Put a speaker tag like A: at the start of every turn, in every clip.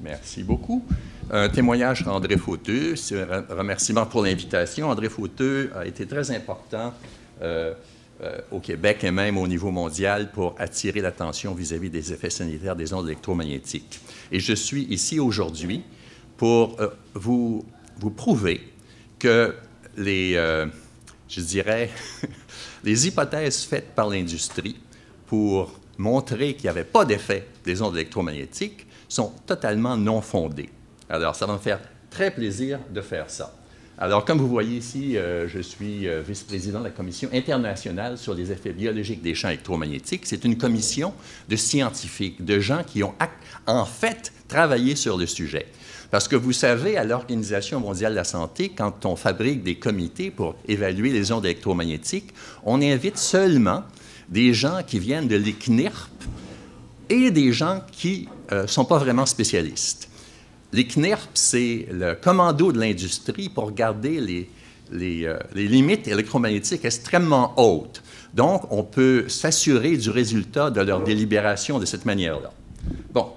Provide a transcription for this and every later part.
A: Merci beaucoup. Un témoignage d'André Fauteux. C'est un remerciement pour l'invitation. André Fauteux a été très important au Québec et même au niveau mondial pour attirer l'attention vis-à-vis des effets sanitaires des ondes électromagnétiques. Et je suis ici aujourd'hui pour vous prouver que je dirais, les hypothèses faites par l'industrie pour montrer qu'il n'y avait pas d'effet des ondes électromagnétiques sont totalement non fondées. Alors, ça va me faire très plaisir de faire ça. Alors, comme vous voyez ici, je suis vice-président de la Commission internationale sur les effets biologiques des champs électromagnétiques. C'est une commission de scientifiques, de gens qui ont en fait travaillé sur le sujet. Parce que vous savez, à l'Organisation mondiale de la santé, quand on fabrique des comités pour évaluer les ondes électromagnétiques, on invite seulement des gens qui viennent de l'ICNIRP et des gens qui ne sont pas vraiment spécialistes. L'ICNIRP, c'est le commando de l'industrie pour garder les limites électromagnétiques extrêmement hautes. Donc, on peut s'assurer du résultat de leur délibération de cette manière-là. Bon,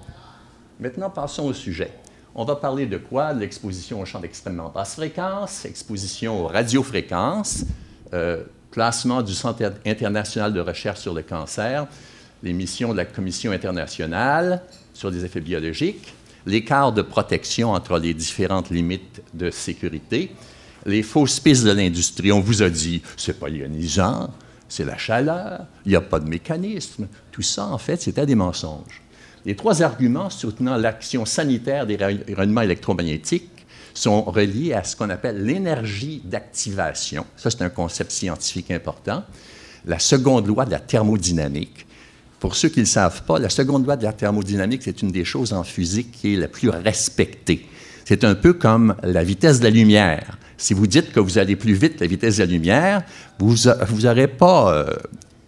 A: maintenant, passons au sujet. On va parler de quoi? De l'exposition aux champs d'extrêmement basse fréquence, exposition aux radiofréquences, classement du Centre international de recherche sur le cancer, les missions de la Commission internationale sur les effets biologiques, l'écart de protection entre les différentes limites de sécurité, les fausses pistes de l'industrie. On vous a dit, c'est pas ionisant, c'est la chaleur, il n'y a pas de mécanisme. Tout ça, en fait, c'était des mensonges. Les trois arguments soutenant l'action sanitaire des rayonnements électromagnétiques sont reliés à ce qu'on appelle l'énergie d'activation. Ça, c'est un concept scientifique important. La seconde loi de la thermodynamique. Pour ceux qui ne le savent pas, la seconde loi de la thermodynamique, c'est une des choses en physique qui est la plus respectée. C'est un peu comme la vitesse de la lumière. Si vous dites que vous allez plus vite que la vitesse de la lumière, vous n'aurez pas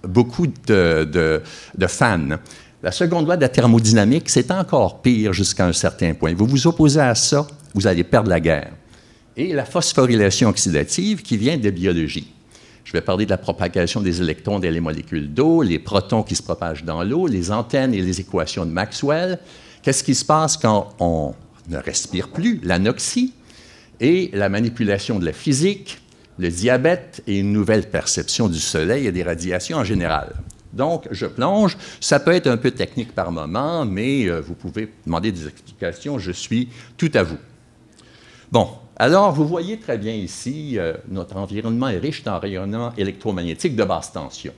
A: beaucoup de fans. La seconde loi de la thermodynamique, c'est encore pire jusqu'à un certain point. Vous vous opposez à ça, vous allez perdre la guerre. Et la phosphorylation oxydative qui vient de la biologie. Je vais parler de la propagation des électrons dans les molécules d'eau, les protons qui se propagent dans l'eau, les antennes et les équations de Maxwell. Qu'est-ce qui se passe quand on ne respire plus? L'anoxie et la manipulation de la physique, le diabète et une nouvelle perception du soleil et des radiations en général. Donc, je plonge. Ça peut être un peu technique par moment, mais vous pouvez demander des explications. Je suis tout à vous. Bon, alors, vous voyez très bien ici, notre environnement est riche en rayonnement électromagnétique de basse tension.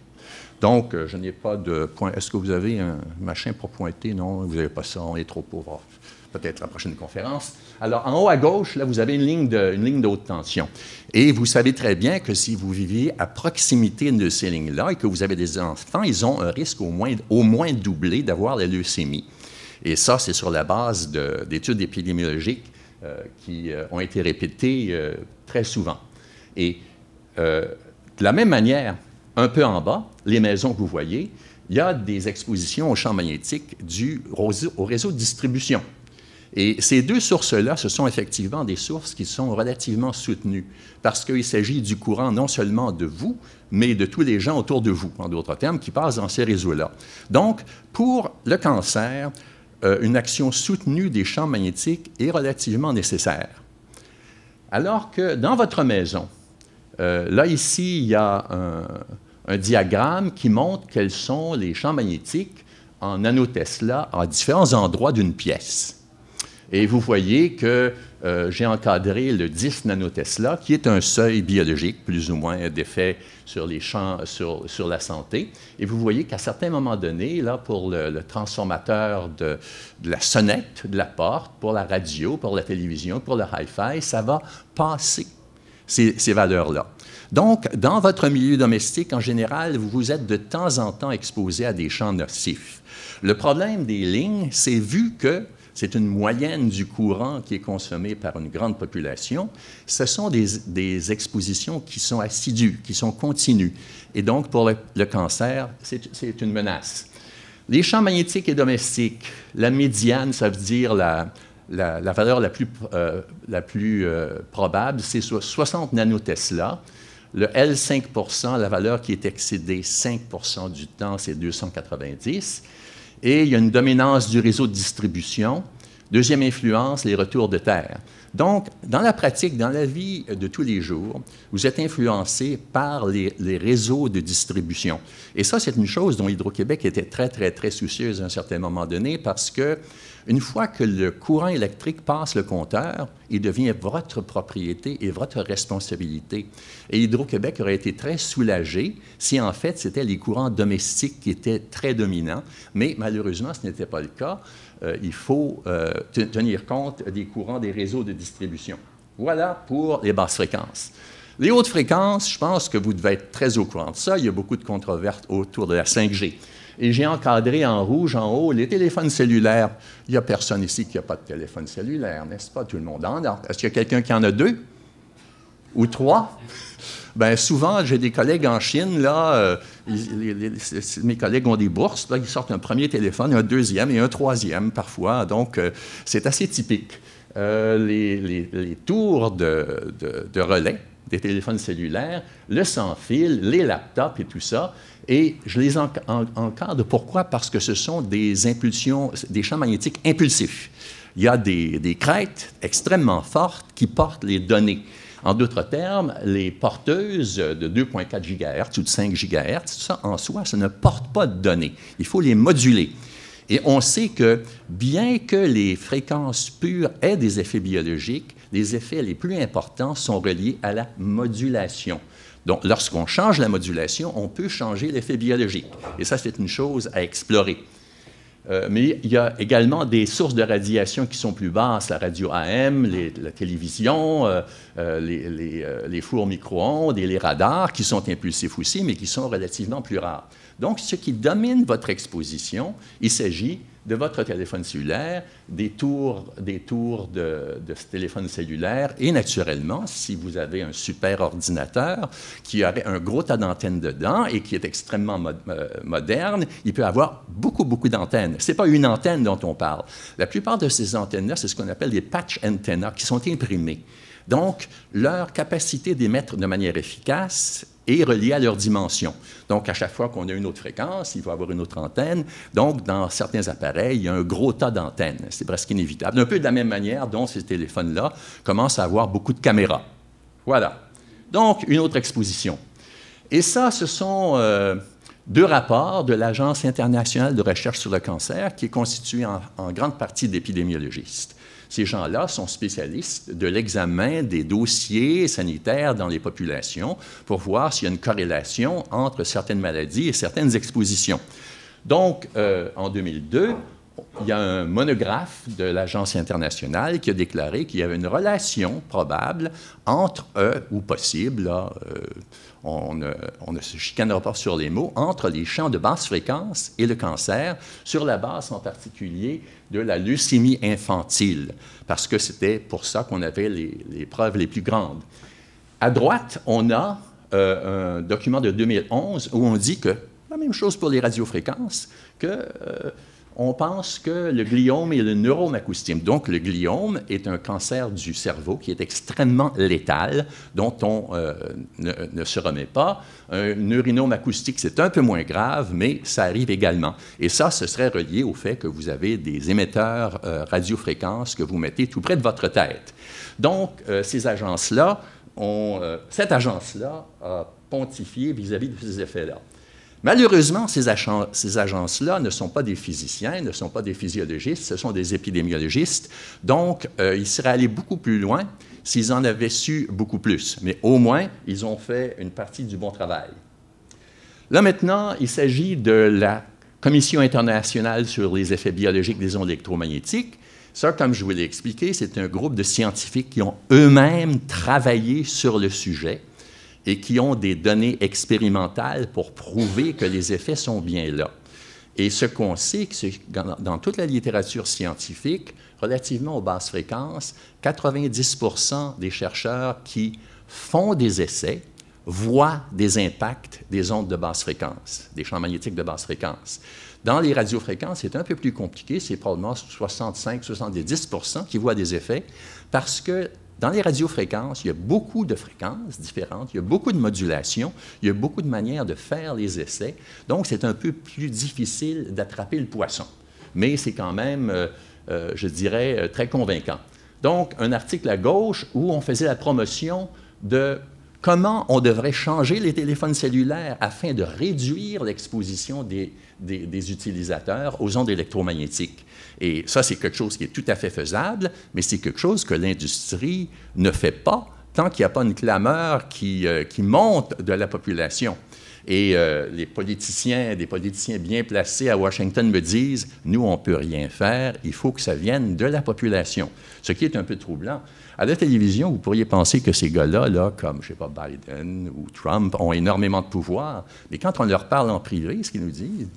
A: Donc, je n'ai pas de point. Est-ce que vous avez un machin pour pointer? Non, vous n'avez pas ça, on est trop pauvre. Peut-être la prochaine conférence. Alors, en haut à gauche, là, vous avez une ligne de haute tension. Et vous savez très bien que si vous viviez à proximité de ces lignes-là et que vous avez des enfants, ils ont un risque au moins doublé d'avoir la leucémie. Et ça, c'est sur la base d'études épidémiologiques qui ont été répétées très souvent. Et de la même manière, un peu en bas, les maisons que vous voyez, il y a des expositions aux champs magnétiques dues au réseau de distribution. Et ces deux sources-là, ce sont effectivement des sources qui sont relativement soutenues, parce qu'il s'agit du courant non seulement de vous, mais de tous les gens autour de vous, en d'autres termes, qui passent dans ces réseaux-là. Donc, pour le cancer, une action soutenue des champs magnétiques est relativement nécessaire. Alors que dans votre maison, là, ici, il y a un diagramme qui montre quels sont les champs magnétiques en nanotesla à différents endroits d'une pièce. Et vous voyez que j'ai encadré le 10 nanotesla, qui est un seuil biologique, plus ou moins, d'effet sur les champs, sur la santé. Et vous voyez qu'à certains moments donnés, là, pour le transformateur de la sonnette de la porte, pour la radio, pour la télévision, pour le hi-fi, ça va passer ces valeurs-là. Donc, dans votre milieu domestique, en général, vous êtes de temps en temps exposé à des champs nocifs. Le problème des lignes, c'est vu que c'est une moyenne du courant qui est consommé par une grande population, ce sont des expositions qui sont assidues, qui sont continues. Et donc, pour le cancer, c'est une menace. Les champs magnétiques et domestiques, la médiane, ça veut dire la valeur la plus probable, c'est 60 nanotesla. Le L5 la valeur qui est excédée 5 du temps, c'est 290. Et il y a une dominance du réseau de distribution. Deuxième influence, les retours de terre. Donc, dans la pratique, dans la vie de tous les jours, vous êtes influencé par les réseaux de distribution. Et ça, c'est une chose dont Hydro-Québec était très, très, très soucieuse à un certain moment donné parce que une fois que le courant électrique passe le compteur, il devient votre propriété et votre responsabilité. Et Hydro-Québec aurait été très soulagé si, en fait, c'était les courants domestiques qui étaient très dominants. Mais malheureusement, ce n'était pas le cas. Il faut tenir compte des courants des réseaux de distribution. Voilà pour les basses fréquences. Les hautes fréquences, je pense que vous devez être très au courant de ça. Il y a beaucoup de controverses autour de la 5G. Et j'ai encadré en rouge en haut les téléphones cellulaires. Il n'y a personne ici qui n'a pas de téléphone cellulaire, n'est-ce pas? Tout le monde en a. Est-ce qu'il y a quelqu'un qui en a 2 ou 3? Bien, souvent, j'ai des collègues en Chine, là, mes collègues ont des bourses, là, ils sortent un premier téléphone, un deuxième et un troisième parfois, donc c'est assez typique. Les tours de relais des téléphones cellulaires, le sans-fil, les laptops et tout ça, et je les encadre. Pourquoi? Parce que ce sont des impulsions, des champs magnétiques impulsifs. Il y a des crêtes extrêmement fortes qui portent les données. En d'autres termes, les porteuses de 2,4 GHz ou de 5 GHz, tout ça en soi, ça ne porte pas de données. Il faut les moduler. Et on sait que bien que les fréquences pures aient des effets biologiques, les effets les plus importants sont reliés à la modulation. Donc, lorsqu'on change la modulation, on peut changer l'effet biologique. Et ça, c'est une chose à explorer. Mais il y a également des sources de radiation qui sont plus basses, la radio AM, la télévision, les fours micro-ondes et les radars, qui sont impulsifs aussi, mais qui sont relativement plus rares. Donc, ce qui domine votre exposition, il s'agit de votre téléphone cellulaire, des tours de ce téléphone cellulaire et naturellement, si vous avez un super ordinateur qui aurait un gros tas d'antennes dedans et qui est extrêmement moderne, il peut avoir beaucoup, beaucoup d'antennes. Ce n'est pas une antenne dont on parle. La plupart de ces antennes-là, c'est ce qu'on appelle des patch antennas qui sont imprimées. Donc, leur capacité d'émettre de manière efficace est reliée à leur dimension. Donc, à chaque fois qu'on a une autre fréquence, il faut avoir une autre antenne. Donc, dans certains appareils, il y a un gros tas d'antennes. C'est presque inévitable. Un peu de la même manière dont ces téléphones-là commencent à avoir beaucoup de caméras. Voilà. Donc, une autre exposition. Et ça, ce sont deux rapports de l'Agence internationale de recherche sur le cancer, qui est constituée en grande partie d'épidémiologistes. Ces gens-là sont spécialistes de l'examen des dossiers sanitaires dans les populations pour voir s'il y a une corrélation entre certaines maladies et certaines expositions. Donc, en 2002, il y a un monographe de l'Agence internationale qui a déclaré qu'il y avait une relation probable entre, ou possible, là, on ne se chicanera pas sur les mots, entre les champs de basse fréquence et le cancer, sur la base en particulier de la leucémie infantile, parce que c'était pour ça qu'on avait les preuves les plus grandes. À droite, on a un document de 2011 où on dit que, la même chose pour les radiofréquences, que on pense que le gliome est le neurome acoustique. Donc, le gliome est un cancer du cerveau qui est extrêmement létal, dont on ne se remet pas. Un neurinome acoustique, c'est un peu moins grave, mais ça arrive également. Et ça, ce serait relié au fait que vous avez des émetteurs radiofréquences que vous mettez tout près de votre tête. Donc, ces agences-là, cette agence-là a pontifié vis-à-vis de ces effets-là. Malheureusement, ces agences-là ne sont pas des physiciens, ne sont pas des physiologistes, ce sont des épidémiologistes. Donc, ils seraient allés beaucoup plus loin s'ils en avaient su beaucoup plus. Mais au moins, ils ont fait une partie du bon travail. Là, maintenant, il s'agit de la Commission internationale sur les effets biologiques des ondes électromagnétiques. Ça, comme je vous l'ai expliqué, c'est un groupe de scientifiques qui ont eux-mêmes travaillé sur le sujet et qui ont des données expérimentales pour prouver que les effets sont bien là. Et ce qu'on sait, c'est que dans toute la littérature scientifique, relativement aux basses fréquences, 90% des chercheurs qui font des essais voient des impacts des ondes de basse fréquence, des champs magnétiques de basse fréquence. Dans les radiofréquences, c'est un peu plus compliqué, c'est probablement 65-70% qui voient des effets, parce que dans les radiofréquences, il y a beaucoup de fréquences différentes, il y a beaucoup de modulations, il y a beaucoup de manières de faire les essais. Donc, c'est un peu plus difficile d'attraper le poisson. Mais c'est quand même je dirais, très convaincant. Donc, un article à gauche où on faisait la promotion de comment on devrait changer les téléphones cellulaires afin de réduire l'exposition des utilisateurs aux ondes électromagnétiques. Et ça, c'est quelque chose qui est tout à fait faisable, mais c'est quelque chose que l'industrie ne fait pas tant qu'il n'y a pas une clameur qui monte de la population. Et des politiciens bien placés à Washington me disent, nous, on ne peut rien faire, il faut que ça vienne de la population. Ce qui est un peu troublant. À la télévision, vous pourriez penser que ces gars-là, là, comme, je ne sais pas, Biden ou Trump, ont énormément de pouvoir. Mais quand on leur parle en privé, ce qu'ils nous disent,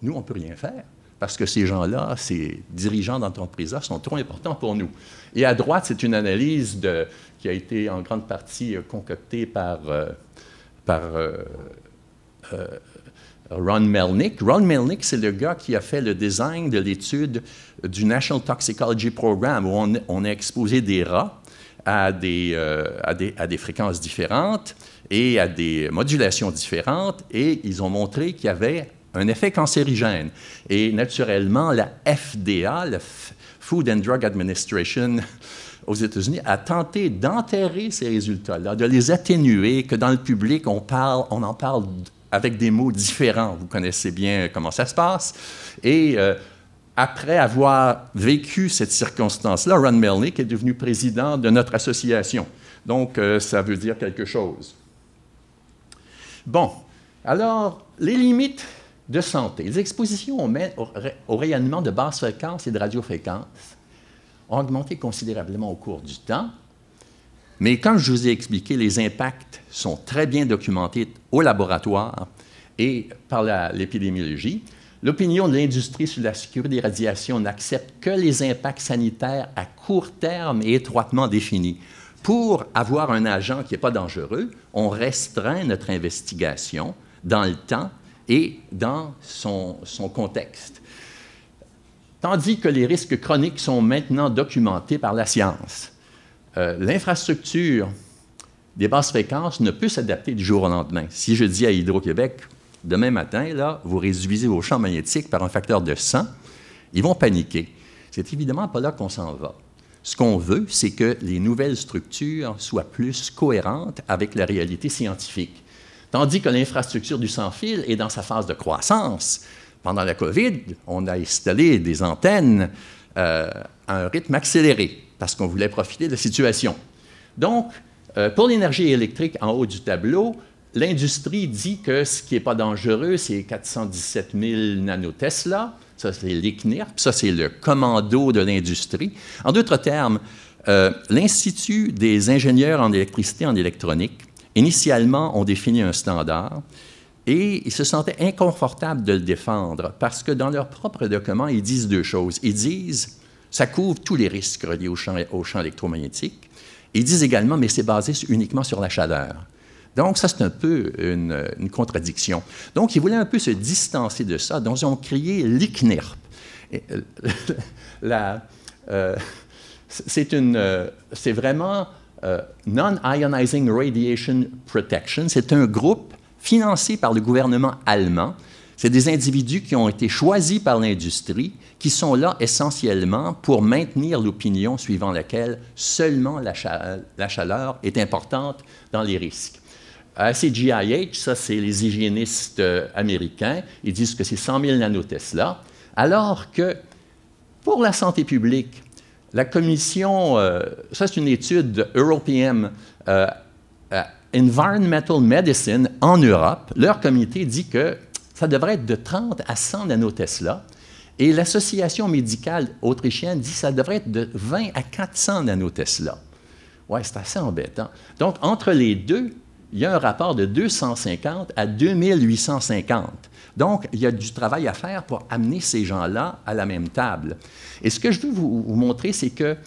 A: nous, on ne peut rien faire. Parce que ces gens-là, ces dirigeants d'entreprise-là, sont trop importants pour nous. Et à droite, c'est une analyse qui a été en grande partie concoctée par Ron Melnick. Ron Melnick, c'est le gars qui a fait le design de l'étude du National Toxicology Program, où on a exposé des rats à des fréquences différentes et à des modulations différentes, et ils ont montré qu'il y avait un effet cancérigène. Et naturellement, la FDA, la Food and Drug Administration aux États-Unis, a tenté d'enterrer ces résultats-là, de les atténuer, que dans le public, on en parle avec des mots différents. Vous connaissez bien comment ça se passe. Et après avoir vécu cette circonstance-là, Ron Melnick est devenu président de notre association. Donc, ça veut dire quelque chose. Bon, alors, les limites de santé. Les expositions au rayonnement de basse fréquence et de radiofréquence ont augmenté considérablement au cours du temps. Mais comme je vous ai expliqué, les impacts sont très bien documentés au laboratoire et par l'épidémiologie. L'opinion de l'industrie sur la sécurité des radiations n'accepte que les impacts sanitaires à court terme et étroitement définis. Pour avoir un agent qui n'est pas dangereux, on restreint notre investigation dans le temps et dans son contexte. Tandis que les risques chroniques sont maintenant documentés par la science. L'infrastructure des basses fréquences ne peut s'adapter du jour au lendemain. Si je dis à Hydro-Québec, demain matin, là, vous réduisez vos champs magnétiques par un facteur de 100, ils vont paniquer. C'est évidemment pas là qu'on s'en va. Ce qu'on veut, c'est que les nouvelles structures soient plus cohérentes avec la réalité scientifique. Tandis que l'infrastructure du sans-fil est dans sa phase de croissance. Pendant la COVID, on a installé des antennes à un rythme accéléré parce qu'on voulait profiter de la situation. Donc, pour l'énergie électrique en haut du tableau, l'industrie dit que ce qui n'est pas dangereux, c'est 417 000 nanotesla. Ça, c'est l'ICNIRP. Ça, c'est le commando de l'industrie. En d'autres termes, l'Institut des ingénieurs en électricité et en électronique, initialement, ont défini un standard et ils se sentaient inconfortables de le défendre parce que dans leurs propres documents, ils disent deux choses. Ils disent, ça couvre tous les risques reliés au champ électromagnétique. Ils disent également, mais c'est basé uniquement sur la chaleur. Donc, ça, c'est un peu une contradiction. Donc, ils voulaient un peu se distancer de ça. Donc, ils ont créé l'ICNIRP. C'est vraiment Non-Ionizing Radiation Protection. C'est un groupe financé par le gouvernement allemand. C'est des individus qui ont été choisis par l'industrie, qui sont là essentiellement pour maintenir l'opinion suivant laquelle seulement la chaleur est importante dans les risques. À CGIH, ça, c'est les hygiénistes américains, ils disent que c'est 100 000 nanotesla, alors que pour la santé publique, la commission, ça c'est une étude de European Environmental Medicine en Europe, leur comité dit que ça devrait être de 30 à 100 nanotesla, et l'association médicale autrichienne dit que ça devrait être de 20 à 400 nanotesla. Oui, c'est assez embêtant. Donc, entre les deux, il y a un rapport de 250 à 2850. Donc, il y a du travail à faire pour amener ces gens-là à la même table. Et ce que je veux vous montrer, c'est qu'il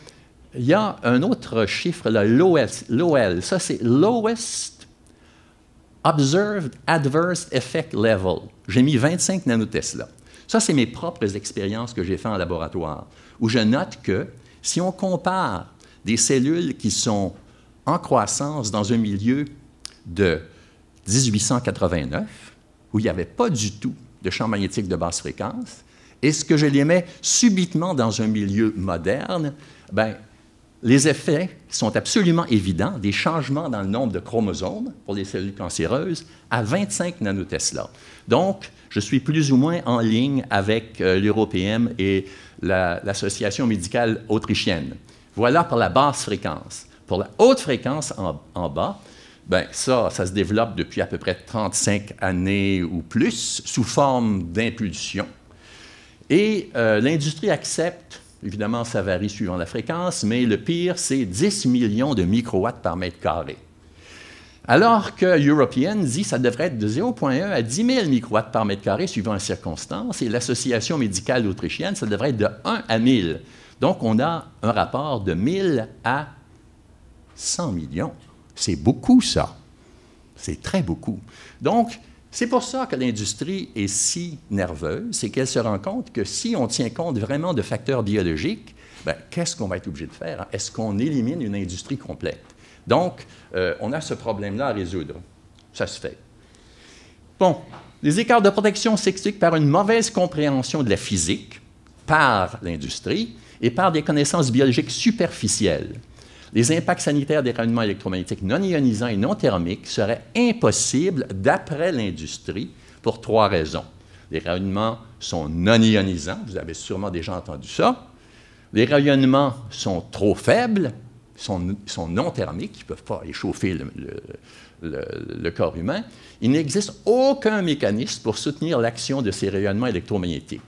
A: y a un autre chiffre, l'OL. Ça, c'est Lowest Observed Adverse Effect Level. J'ai mis 25 nanotesla. Ça, c'est mes propres expériences que j'ai faites en laboratoire, où je note que si on compare des cellules qui sont en croissance dans un milieu de 1889, où il n'y avait pas du tout de champ magnétique de basse fréquence, Et ce que je les mets subitement dans un milieu moderne, bien, les effets sont absolument évidents, des changements dans le nombre de chromosomes pour les cellules cancéreuses à 25 nanotesla. Donc, je suis plus ou moins en ligne avec l'EuroPM et l'Association médicale autrichienne. Voilà pour la basse fréquence. Pour la haute fréquence en bas, bien, ça se développe depuis à peu près 35 années ou plus, sous forme d'impulsion. Et l'industrie accepte, évidemment, ça varie suivant la fréquence, mais le pire, c'est 10 millions de microwatts par mètre carré. Alors que European dit que ça devrait être de 0,1 à 10 000 microwatts par mètre carré suivant les circonstances, et l'Association médicale autrichienne, ça devrait être de 1 à 1000. Donc, on a un rapport de 1000 à 100 millions. C'est beaucoup, ça. C'est très beaucoup. Donc, c'est pour ça que l'industrie est si nerveuse, c'est qu'elle se rend compte que si on tient compte vraiment de facteurs biologiques, bien, qu'est-ce qu'on va être obligé de faire? Est-ce qu'on élimine une industrie complète? Donc, on a ce problème-là à résoudre. Ça se fait. Bon, les écarts de protection s'expliquent par une mauvaise compréhension de la physique, par l'industrie, et par des connaissances biologiques superficielles. Les impacts sanitaires des rayonnements électromagnétiques non ionisants et non thermiques seraient impossibles d'après l'industrie pour 3 raisons. Les rayonnements sont non ionisants, vous avez sûrement déjà entendu ça. Les rayonnements sont trop faibles, sont non thermiques, ils ne peuvent pas échauffer le corps humain. Il n'existe aucun mécanisme pour soutenir l'action de ces rayonnements électromagnétiques.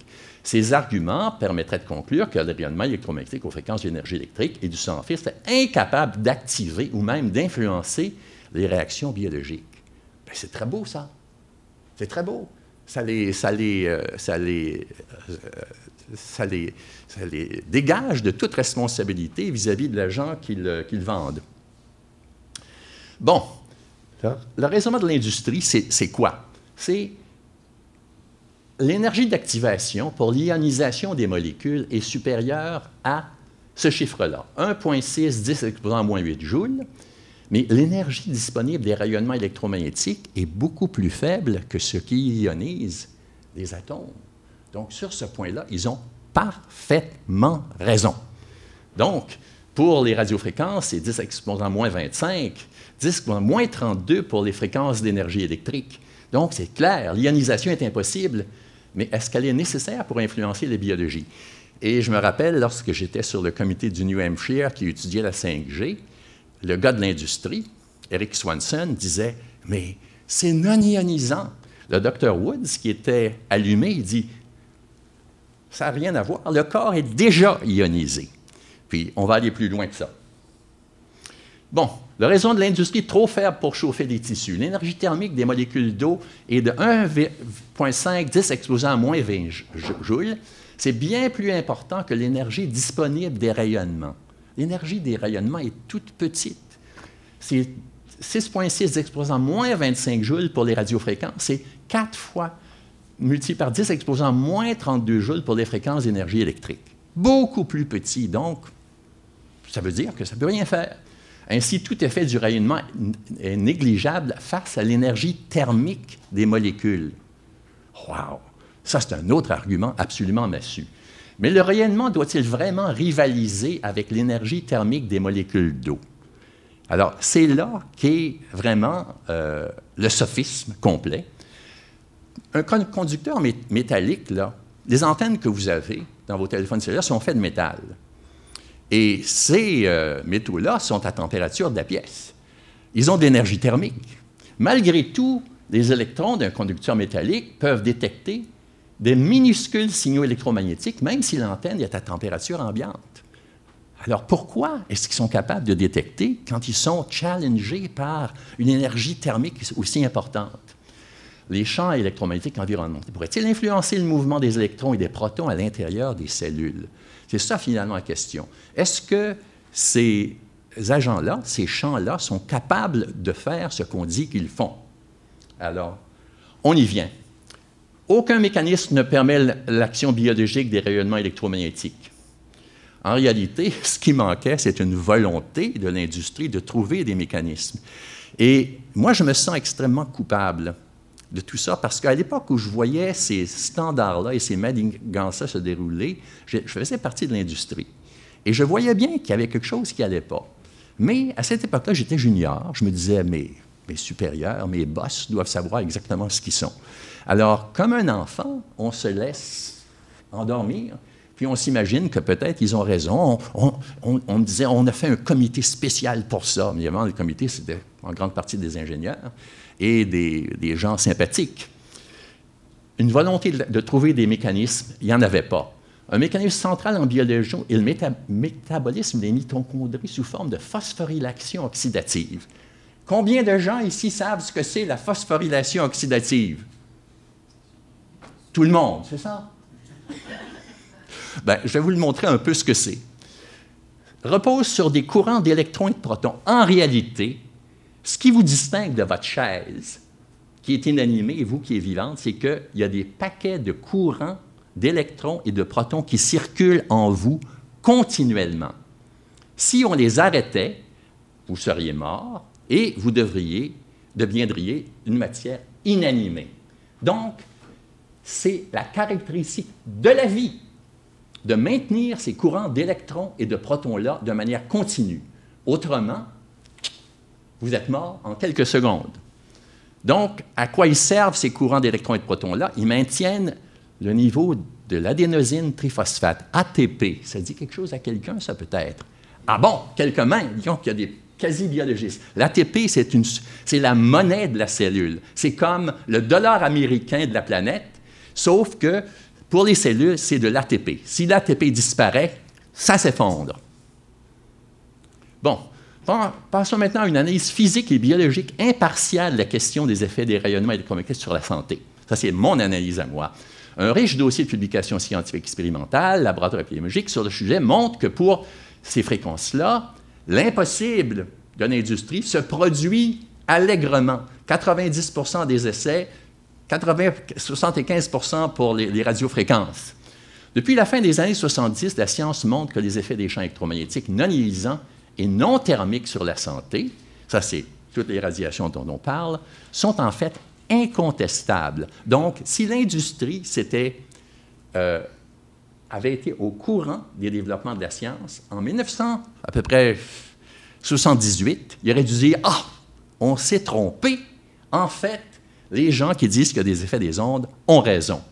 A: Ces arguments permettraient de conclure que le rayonnement électromagnétique aux fréquences d'énergie électrique et du sans-fil est incapable d'activer ou même d'influencer les réactions biologiques. Bien, c'est très beau, ça. C'est très beau. Ça les dégage de toute responsabilité vis-à-vis de l'agent qu'ils vendent. Bon, le raisonnement de l'industrie, c'est quoi? C'est l'énergie d'activation pour l'ionisation des molécules est supérieure à ce chiffre-là, 1,6 10 exposant à -8 joules, mais l'énergie disponible des rayonnements électromagnétiques est beaucoup plus faible que ce qui ionise les atomes. Donc, sur ce point-là, ils ont parfaitement raison. Donc, pour les radiofréquences, c'est 10 exposant à -25, 10 exposant à -32 pour les fréquences d'énergie électrique. Donc, c'est clair, l'ionisation est impossible, mais est-ce qu'elle est nécessaire pour influencer la biologie? Et je me rappelle, lorsque j'étais sur le comité du New Hampshire qui étudiait la 5G, le gars de l'industrie, Eric Swanson, disait « Mais c'est non ionisant. » Le Dr Woods, qui était allumé, il dit « Ça n'a rien à voir, le corps est déjà ionisé. » Puis, on va aller plus loin que ça. Bon, la raison de l'industrie trop faible pour chauffer des tissus. L'énergie thermique des molécules d'eau est de 1,5 10 exposant à -20 joules. C'est bien plus important que l'énergie disponible des rayonnements. L'énergie des rayonnements est toute petite. C'est 6,6 exposant à -25 joules pour les radiofréquences. C'est 4 fois multiplié par 10 exposant à -32 joules pour les fréquences d'énergie électrique. Beaucoup plus petit, donc ça veut dire que ça ne peut rien faire. Ainsi, tout effet du rayonnement est négligeable face à l'énergie thermique des molécules. Wow! Ça, c'est un autre argument absolument massu. Mais le rayonnement doit-il vraiment rivaliser avec l'énergie thermique des molécules d'eau? Alors, c'est là qu'est vraiment le sophisme complet. Un conducteur métallique, là, les antennes que vous avez dans vos téléphones cellulaires sont faites de métal. Et ces métaux-là sont à température de la pièce. Ils ont de l'énergie thermique. Malgré tout, les électrons d'un conducteur métallique peuvent détecter des minuscules signaux électromagnétiques, même si l'antenne est à température ambiante. Alors pourquoi est-ce qu'ils sont capables de détecter quand ils sont challengés par une énergie thermique aussi importante? Les champs électromagnétiques environnementaux pourraient-ils influencer le mouvement des électrons et des protons à l'intérieur des cellules? C'est ça, finalement, la question. Est-ce que ces agents-là, ces champs-là, sont capables de faire ce qu'on dit qu'ils font? Alors, on y vient. Aucun mécanisme ne permet l'action biologique des rayonnements électromagnétiques. En réalité, ce qui manquait, c'est une volonté de l'industrie de trouver des mécanismes. Et moi, je me sens extrêmement coupable. de tout ça, parce qu'à l'époque où je voyais ces standards-là et ces manigances-là se dérouler, je faisais partie de l'industrie. Et je voyais bien qu'il y avait quelque chose qui n'allait pas. Mais à cette époque-là, j'étais junior. Je me disais, mes supérieurs, mes boss doivent savoir exactement ce qu'ils sont. Alors, comme un enfant, on se laisse endormir, puis on s'imagine que peut-être ils ont raison. On me disait, on a fait un comité spécial pour ça. Mais évidemment, le comité, c'était en grande partie des ingénieurs et des gens sympathiques. Une volonté de trouver des mécanismes, il n'y en avait pas. Un mécanisme central en biologie est le métabolisme des mitochondries sous forme de phosphorylation oxydative. Combien de gens ici savent ce que c'est la phosphorylation oxydative? Tout le monde, c'est ça? Bien, je vais vous le montrer un peu ce que c'est. Repose sur des courants d'électrons et de protons. En réalité, ce qui vous distingue de votre chaise, qui est inanimée, et vous qui êtes vivante, c'est qu'il y a des paquets de courants d'électrons et de protons qui circulent en vous continuellement. Si on les arrêtait, vous seriez mort et vous deviendriez une matière inanimée. Donc, c'est la caractéristique de la vie de maintenir ces courants d'électrons et de protons-là de manière continue. Autrement, vous êtes mort en quelques secondes. Donc, à quoi ils servent ces courants d'électrons et de protons-là? Ils maintiennent le niveau de l'adénosine triphosphate, ATP. Ça dit quelque chose à quelqu'un, ça peut-être? Ah bon, quelques mains, disons qu'il y a des quasi-biologistes. L'ATP, c'est la monnaie de la cellule. C'est comme le dollar américain de la planète, sauf que pour les cellules, c'est de l'ATP. Si l'ATP disparaît, ça s'effondre. Bon, passons maintenant à une analyse physique et biologique impartiale de la question des effets des rayonnements électromagnétiques sur la santé. Ça, c'est mon analyse à moi. Un riche dossier de publications scientifiques expérimentales, laboratoires épidémiologiques sur le sujet montre que pour ces fréquences-là, l'impossible de l'industrie se produit allègrement. 90% des essais, 75% pour les radiofréquences. Depuis la fin des années 70, la science montre que les effets des champs électromagnétiques non ionisants et non thermiques sur la santé, ça c'est toutes les radiations dont on parle, sont en fait incontestables. Donc, si l'industrie avait été au courant des développements de la science, en 1900, à peu près 78, il aurait dû dire « Ah, on s'est trompé. En fait, les gens qui disent qu'il y a des effets des ondes ont raison. »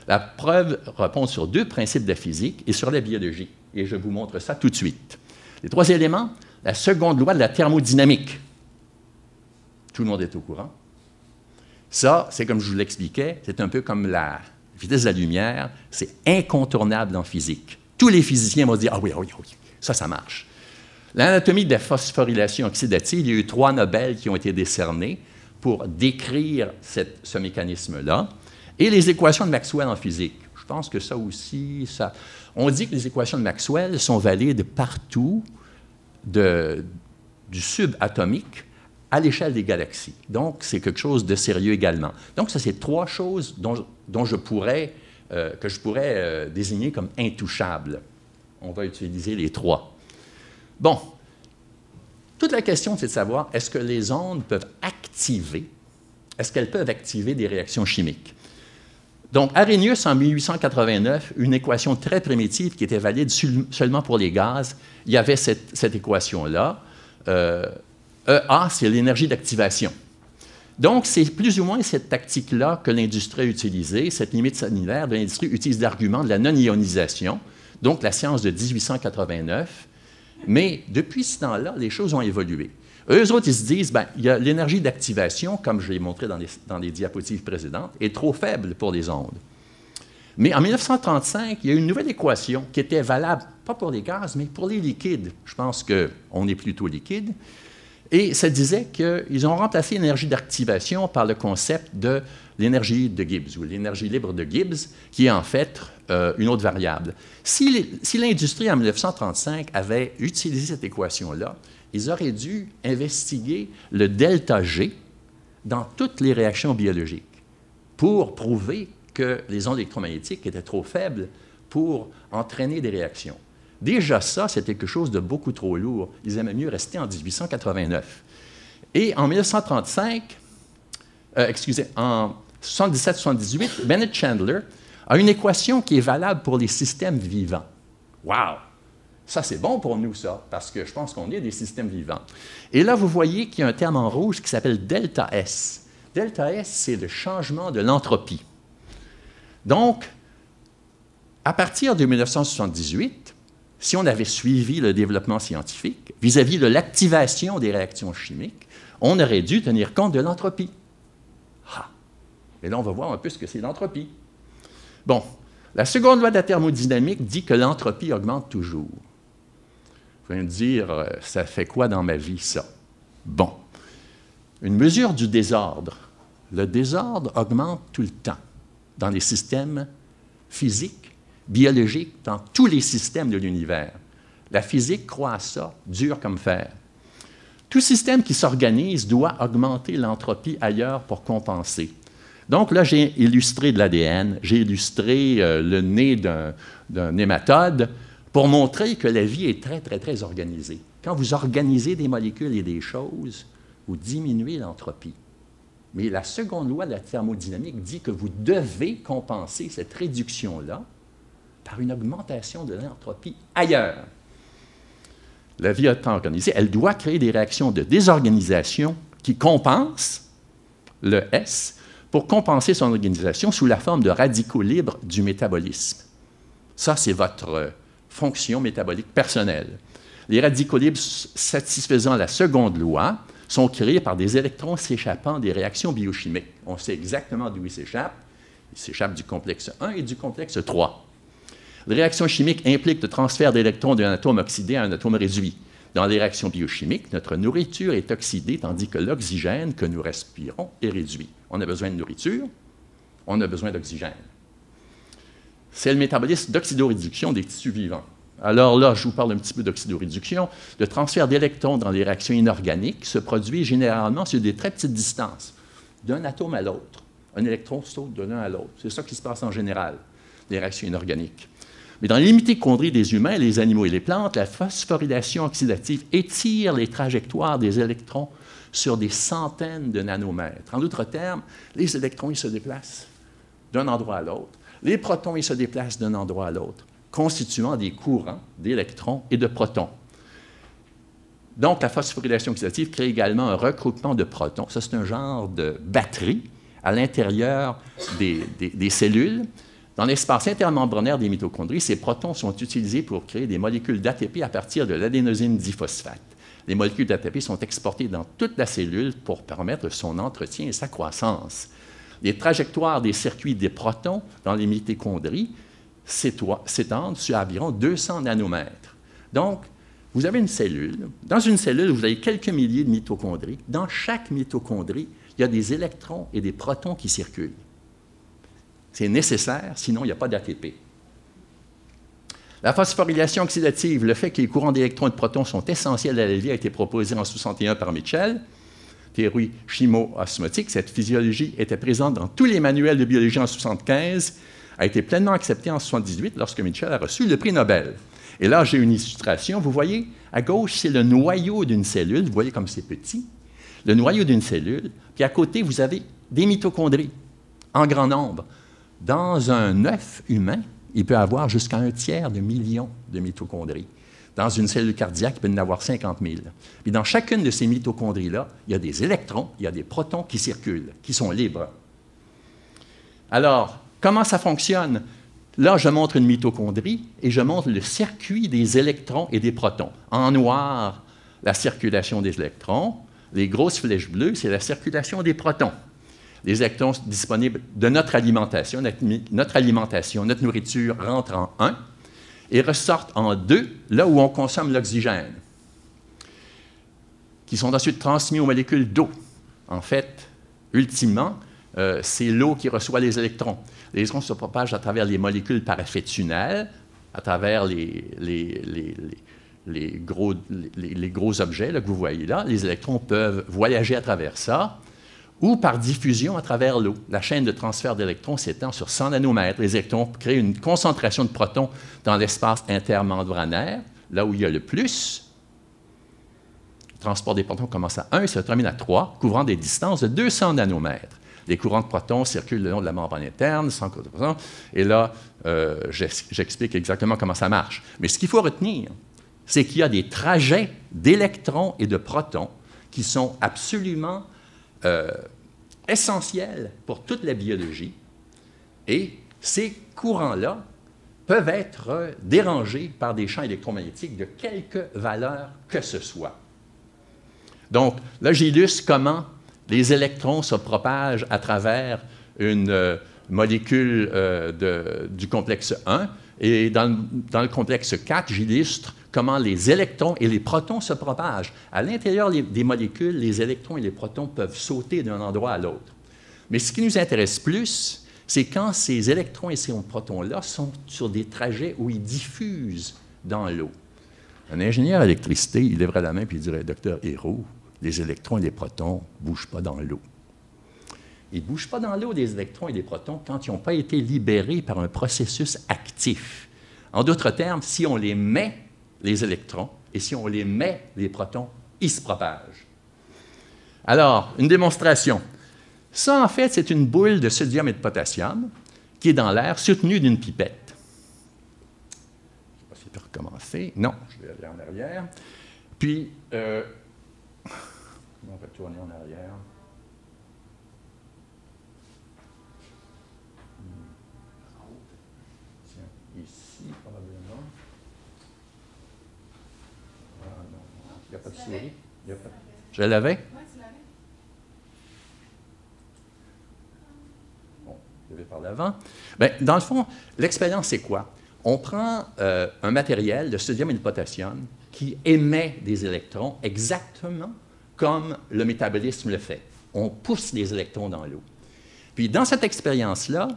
A: La preuve repose sur deux principes de physique et sur la biologie. Et je vous montre ça tout de suite. Les trois éléments, la seconde loi de la thermodynamique. Tout le monde est au courant. Ça, c'est comme je vous l'expliquais, c'est un peu comme la vitesse de la lumière, c'est incontournable en physique. Tous les physiciens vont se dire « Ah oui, ça marche. » L'anatomie de la phosphorylation oxydative, il y a eu 3 Nobel qui ont été décernés pour décrire ce mécanisme-là. Et les équations de Maxwell en physique. Je pense que ça aussi, on dit que les équations de Maxwell sont valides partout du subatomique à l'échelle des galaxies. Donc, c'est quelque chose de sérieux également. Donc, ça, c'est 3 choses que je pourrais désigner comme intouchables. On va utiliser les 3. Bon, toute la question, c'est de savoir, est-ce que les ondes peuvent est-ce qu'elles peuvent activer des réactions chimiques? Donc, Arrhenius, en 1889, une équation très primitive qui était valide seulement pour les gaz, il y avait cette équation-là. EA, c'est l'énergie d'activation. Donc, c'est plus ou moins cette tactique-là que l'industrie a utilisée, cette limite sanitaire de l'industrie utilise l'argument de la non-ionisation, donc la science de 1889. Mais depuis ce temps-là, les choses ont évolué. Eux autres, ils se disent, bien, il y a l'énergie d'activation, comme je l'ai montré dans les diapositives précédentes, est trop faible pour les ondes. Mais en 1935, il y a une nouvelle équation qui était valable, pas pour les gaz, mais pour les liquides. Je pense qu'on est plutôt liquide. Et ça disait qu'ils ont remplacé l'énergie d'activation par le concept de l'énergie de Gibbs, ou l'énergie libre de Gibbs, qui est en fait une autre variable. Si l'industrie, en 1935, avait utilisé cette équation-là, ils auraient dû investiguer le delta G dans toutes les réactions biologiques pour prouver que les ondes électromagnétiques étaient trop faibles pour entraîner des réactions. Déjà ça, c'était quelque chose de beaucoup trop lourd. Ils aimaient mieux rester en 1889. Et en 1935, en 77-78, Bennett Chandler a une équation qui est valable pour les systèmes vivants. Wow! Ça, c'est bon pour nous, ça, parce que je pense qu'on est des systèmes vivants. Et là, vous voyez qu'il y a un terme en rouge qui s'appelle delta S. Delta S, c'est le changement de l'entropie. Donc, à partir de 1978, si on avait suivi le développement scientifique vis-à-vis de l'activation des réactions chimiques, on aurait dû tenir compte de l'entropie. Ah! Et là, on va voir un peu ce que c'est l'entropie. Bon, la seconde loi de la thermodynamique dit que l'entropie augmente toujours. Vous allez me dire, ça fait quoi dans ma vie, ça? Bon, une mesure du désordre. Le désordre augmente tout le temps dans les systèmes physiques, biologiques, dans tous les systèmes de l'univers. La physique croit à ça, dur comme fer. Tout système qui s'organise doit augmenter l'entropie ailleurs pour compenser. Donc là, j'ai illustré de l'ADN, j'ai illustré le nez d'un nématode pour montrer que la vie est très, très, très organisée. Quand vous organisez des molécules et des choses, vous diminuez l'entropie. Mais la seconde loi de la thermodynamique dit que vous devez compenser cette réduction-là par une augmentation de l'entropie ailleurs. La vie étant organisée, elle doit créer des réactions de désorganisation qui compensent le S pour compenser son organisation sous la forme de radicaux libres du métabolisme. Ça, c'est votre fonction métabolique personnelle. Les radicaux libres satisfaisant la seconde loi sont créés par des électrons s'échappant des réactions biochimiques. On sait exactement d'où ils s'échappent. Ils s'échappent du complexe 1 et du complexe 3. Les réactions chimiques impliquent le transfert d'électrons d'un atome oxydé à un atome réduit. Dans les réactions biochimiques, notre nourriture est oxydée, tandis que l'oxygène que nous respirons est réduit. On a besoin de nourriture, on a besoin d'oxygène. C'est le métabolisme d'oxydoréduction des tissus vivants. Alors là, je vous parle un petit peu d'oxydoréduction. Le transfert d'électrons dans les réactions inorganiques se produit généralement sur des très petites distances, d'un atome à l'autre. Un électron saute de l'un à l'autre. C'est ça qui se passe en général, les réactions inorganiques. Mais dans les mitochondries des humains, les animaux et les plantes, la phosphorylation oxydative étire les trajectoires des électrons sur des centaines de nanomètres. En d'autres termes, les électrons ils se déplacent d'un endroit à l'autre. Les protons ils se déplacent d'un endroit à l'autre, constituant des courants d'électrons et de protons. Donc, la phosphorylation oxydative crée également un regroupement de protons. Ça, c'est un genre de batterie à l'intérieur des cellules. Dans l'espace intermembranaire des mitochondries, ces protons sont utilisés pour créer des molécules d'ATP à partir de l'adénosine diphosphate. Les molécules d'ATP sont exportées dans toute la cellule pour permettre son entretien et sa croissance. Les trajectoires des circuits des protons dans les mitochondries s'étendent sur environ 200 nanomètres. Donc, vous avez une cellule. Dans une cellule, vous avez quelques milliers de mitochondries. Dans chaque mitochondrie, il y a des électrons et des protons qui circulent. C'est nécessaire, sinon il n'y a pas d'ATP. La phosphorylation oxydative, le fait que les courants d'électrons et de protons sont essentiels à la vie, a été proposé en 1961 par Mitchell. Théorie chimo-osmotique, cette physiologie était présente dans tous les manuels de biologie en 1975, a été pleinement acceptée en 1978 lorsque Mitchell a reçu le prix Nobel. Et là, j'ai une illustration. Vous voyez, à gauche, c'est le noyau d'une cellule. Vous voyez comme c'est petit. Le noyau d'une cellule. Puis à côté, vous avez des mitochondries en grand nombre. Dans un œuf humain, il peut avoir jusqu'à 1/3 de million de mitochondries. Dans une cellule cardiaque, il peut y en avoir 50 000. Puis dans chacune de ces mitochondries-là, il y a des électrons, il y a des protons qui circulent, qui sont libres. Alors, comment ça fonctionne? Là, je montre une mitochondrie et je montre le circuit des électrons et des protons. En noir, la circulation des électrons. Les grosses flèches bleues, c'est la circulation des protons. Les électrons disponibles de notre alimentation, notre nourriture rentre en 1 et ressortent en 2, là où on consomme l'oxygène, qui sont ensuite transmis aux molécules d'eau. En fait, ultimement, c'est l'eau qui reçoit les électrons. Les électrons se propagent à travers les molécules par effet tunnel, à travers les gros objets là, que vous voyez là. Les électrons peuvent voyager à travers ça, ou par diffusion à travers l'eau. La chaîne de transfert d'électrons s'étend sur 100 nanomètres. Les électrons créent une concentration de protons dans l'espace intermembranaire, là où il y a le plus. Le transport des protons commence à 1 et se termine à 3, couvrant des distances de 200 nanomètres. les courants de protons circulent le long de la membrane interne, sans contrepoison. Et là, j'explique exactement comment ça marche. Mais ce qu'il faut retenir, c'est qu'il y a des trajets d'électrons et de protons qui sont absolument essentiels pour toute la biologie. Et ces courants-là peuvent être dérangés par des champs électromagnétiques de quelque valeur que ce soit. Donc, là, j'illustre comment les électrons se propagent à travers une molécule du complexe 1. Et dans le complexe 4, j'illustre comment les électrons et les protons se propagent. À l'intérieur des molécules, les électrons et les protons peuvent sauter d'un endroit à l'autre. Mais ce qui nous intéresse plus, c'est quand ces électrons et ces protons-là sont sur des trajets où ils diffusent dans l'eau. Un ingénieur d'électricité, il lèverait la main et il dirait « Docteur Hérault, les électrons et les protons ne bougent pas dans l'eau. » Ils ne bougent pas dans l'eau, les électrons et les protons, quand ils n'ont pas été libérés par un processus actif. En d'autres termes, si on les met, les électrons, et si on les met, les protons, ils se propagent. Alors, une démonstration. Ça, en fait, c'est une boule de sodium et de potassium qui est dans l'air, soutenue d'une pipette. Je vais essayer de recommencer. Non, je vais aller en arrière. Puis, on va tourner en arrière. Tiens, ici, probablement. Ah, non, il n'y a pas de souris. Je l'avais? Par l'avant. Bien, dans le fond, l'expérience, c'est quoi? On prend un matériel, le sodium et le potassium, qui émet des électrons exactement comme le métabolisme le fait. On pousse les électrons dans l'eau. Puis, dans cette expérience-là,